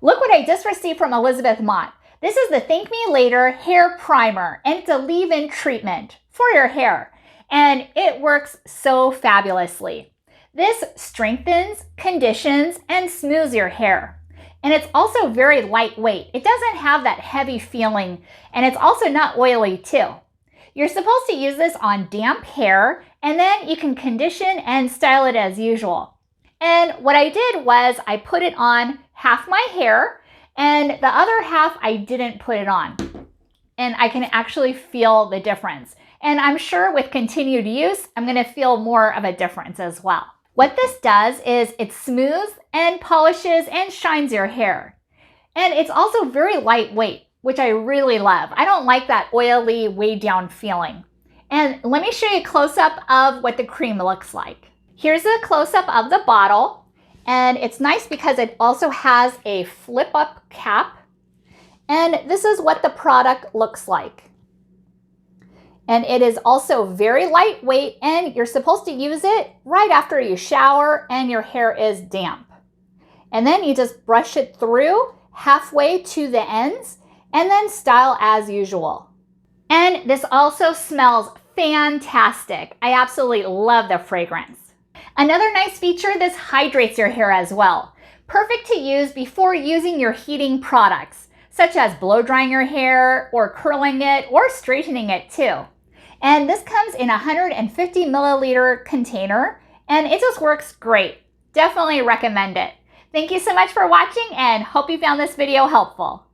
Look what I just received from Elizabeth Mott. This is the Thank Me Later Hair Primer, and it's a leave-in treatment for your hair. And it works so fabulously. This strengthens, conditions, and smooths your hair. And it's also very lightweight. It doesn't have that heavy feeling, and it's also not oily too. You're supposed to use this on damp hair, and then you can condition and style it as usual. And what I did was I put it on half my hair, and the other half I didn't put it on. And I can actually feel the difference. And I'm sure with continued use, I'm gonna feel more of a difference as well. What this does is it smooths and polishes and shines your hair. And it's also very lightweight, which I really love. I don't like that oily, weighed down feeling. And let me show you a close-up of what the cream looks like. Here's a close-up of the bottle. And it's nice because it also has a flip-up cap. And this is what the product looks like. And it is also very lightweight, and you're supposed to use it right after you shower and your hair is damp. And then you just brush it through halfway to the ends and then style as usual. And this also smells fantastic. I absolutely love the fragrance. Another nice feature, this hydrates your hair as well. Perfect to use before using your heating products, such as blow drying your hair or curling it or straightening it too. And this comes in a 150 milliliter container, and it just works great. Definitely recommend it. Thank you so much for watching, and hope you found this video helpful.